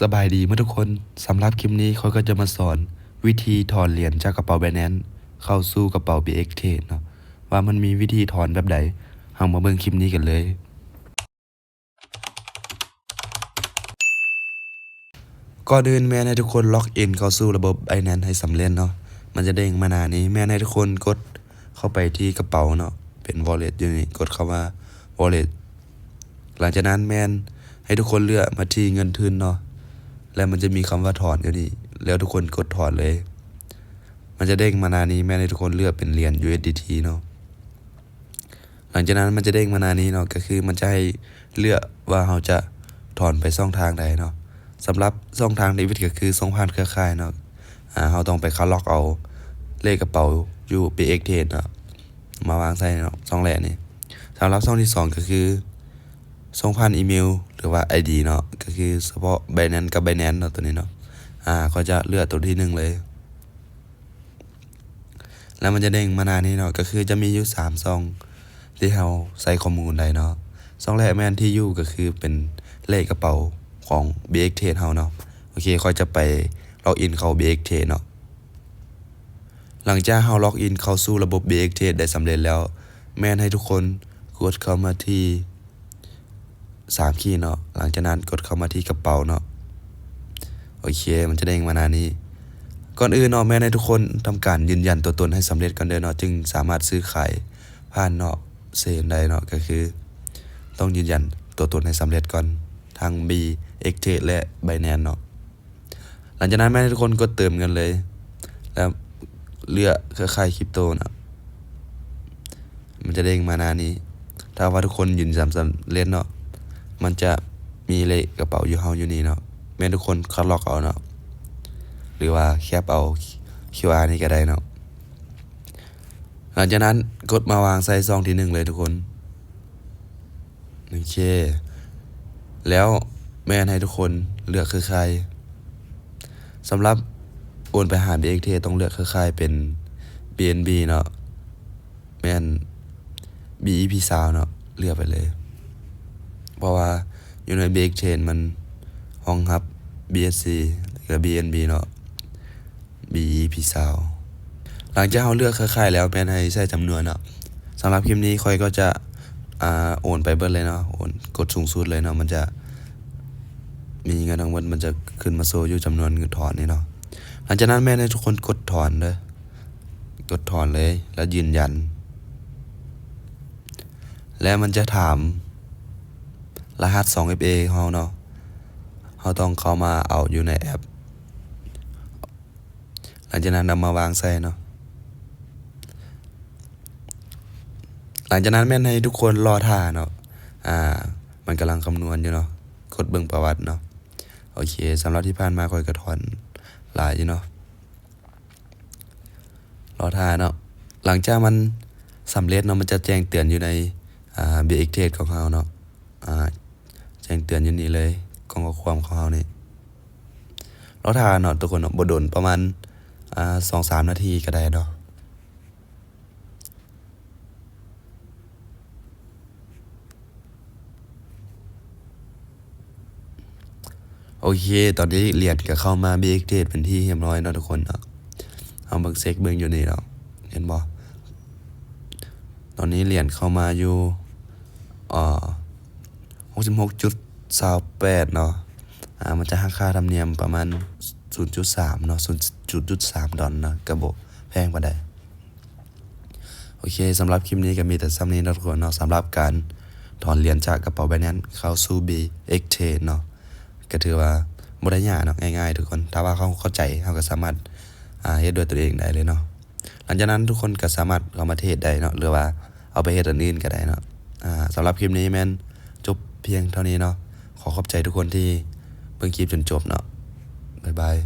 สบายดีเมื่อทุกคนสำหรับคลิปนี้เขาก็จะมาสอนวิธีถอนเหรียญจากกระเป๋า Binance เข้าสู่กระเป๋า BX Trade เนาะว่ามันมีวิธีถอนแบบใดเรามาเบิ่งคลิปนี้กันเลยก่อนอื่นแม่นให้ทุกคนล็อกอินเข้าสู่ระบบ Binance ให้สำเร็จเนาะมันจะเด้งมาหน้านี้แม่นให้ทุกคนกดเข้าไปที่กระเป๋าเนาะเป็น Wallet อยู่นี่กดเข้ามา Wallet หลังจากนั้นแม่นให้ทุกคนเลือกมาที่เงินทุนเนาะแล้วมันจะมีคำว่าถอนอยู่นี่แล้วทุกคนกดถอนเลยมันจะเด้งมาหน้านี้แม่ให้ทุกคนเลือกเป็นเหรียญ USDT เนาะหลังจากนั้นมันจะเด้งมาหน้านี้เนาะก็คือมันจะให้เลือกว่าเราจะถอนไปช่องทางใดเนาะสำหรับช่องทางเดบิตก็คือช่องผ่านเครือข่ายเนาะเราต้องไปเข้าล็อกเอาเลขกระเป๋าอยู่ BX Trade เนาะมาวางใส่เนาะช่องแรกนี่สำหรับช่องที่2ก็คือช่องผ่านอีเมลหรือว่า ID เนาะก็คือเฉพาะ Binance กับ Binance เนาะตัวนี้เนาะก็จะเลือกตัวที่1เลยแล้วมันจะเด้งมาหน้านี้เนาะก็คือจะมีอยู่3ช่องที่เราใส่ข้อมูลได้เนาะช่องแรกแม่นที่อยู่ก็คือเป็นเลขกระเป๋าของ BX Trade เฮาเนาะโอเคค่อยจะไปล็อกอินเข้า BX Trade เนาะหลังจากเฮาล็อกอินเข้าสู่ระบบ BX Trade ได้สำเร็จแล้วแม่นให้ทุกคนกดเข้ามาที่3 คีย์เนาะหลังจากนั้นกดเข้ามาที่กระเป๋าเนาะโอเคมันจะเด้งมาหน้านี้ก่อนอื่นเนาะแม่นให้ทุกคนทำการยืนยันตัวตนให้สำเร็จก่อนเด้อเนาะจึงสามารถซื้อขายผ่านเนาะเซนได้เนาะก็คือต้องยืนยันตัวตนให้สำเร็จก่อนทาง BX Trade และ Binance เนาะหลังจากนั้นแม่นให้ทุกคนกดเติมเงินเลยแล้วเลือกเครือข่ายคริปโตเนาะมันจะเด้งมาหน้านี้ถ้าว่าทุกคนยืนยันสำเร็จเนาะมันจะมีเลขกระเป๋าอยู่เฮาอยู่นี่เนาะแม่นทุกคนคัดลอกเอาเนาะหรือว่าแคปเอา QR นี่ก็ได้เนาะหลังจากนั้นกดมาวางใส่ซองที่1เลยทุกคนโอเคแล้วแม่นให้ทุกคนเลือกเครือข่ายสำหรับโอนไปหา BX Trade ต้องเลือกเครือข่ายเป็น BNB เนาะแม่น BEP Sound เนาะเลือกไปเลยเพราะว่าอยู่ใน BX Trade มันรองรับ BSC กับ BNB เนาะ BEP Sound หลังจากเราเลือกเครือข่ายแล้วแม่นให้ใส่จำนวนเนาะสำหรับคลิปนี้ค่อยก็จะโอนไปเบิดเลยเนาะโอนกดสูงสุดเลยเนาะมันจะมีเงินทั้งหมดมันจะขึ้นมาโชว์อยู่จำนวนเงินถอนนี่เนาะหลังจากนั้นแม่นให้ทุกคนกดถอนเลยกดถอนเลยแล้วยืนยันแล้วมันจะถามรหัส 2FA ของเราเนาะเราต้องเข้ามาเอาอยู่ในแอปหลังจากนั้นนำมาวางใส่เนาะหลังจากนั้นแม่นให้ทุกคนรอท่าเนาะมันกำลังคำนวณอยู่เนาะกดเบิ่งประวัติเนาะโอเคสำหรับที่ผ่านมาค่อยกระถอนหลายอยู่เนาะรอท่าเนาะหลังจากมันสำเร็จเนาะมันจะแจ้งเตือนอยู่ในBX Trade ของเราเนาะแจ้งเตือนอยู่นี่เลยกล่องข้อความของเรานี่รอท่าเนาะทุกคนเนาะบ่โดนประมาณ2-3 นาทีก็ได้เนาะโอเคตอนนี้เหรียญก็เข้ามา BX Trade เป็นที่เรียบร้อยเนาะทุกคนเนาะเอาเบิ่งเช็คเบิ่งอยู่นี่เนาะเห็นบ่ตอนนี้เหรียญเข้ามาอยู่66.28เนาะมันจะหักค่าธรรมเนียมประมาณ 0.3 เนาะ 0.3 ดอลเนาะก็บ่แพงปานใดโอเคสำหรับคลิปนี้ก็มีแต่ซ้ำนี้นะทุกคนเนาะสำหรับการถอนเหรียญจากกระเป๋า Binance เข้าสู่ BX Trade เนาะก็ถือว่าบ่ได้ยากเนาะง่ายๆทุกคนถ้าว่าเขาเข้าใจเขาก็สามารถเฮ็ดด้วยตัวเองได้เลยเนาะหลังจากนั้นทุกคนก็สามารถเข้ามาเทรดได้เนาะหรือว่าเอาไปเฮ็ดอันอื่นก็ได้เนาะสำหรับคลิปนี้แม่นจบเพียงเท่านี้เนาะขอขอบใจทุกคนที่เบิ่งคลิปจนจบเนาะบ๊ายบาย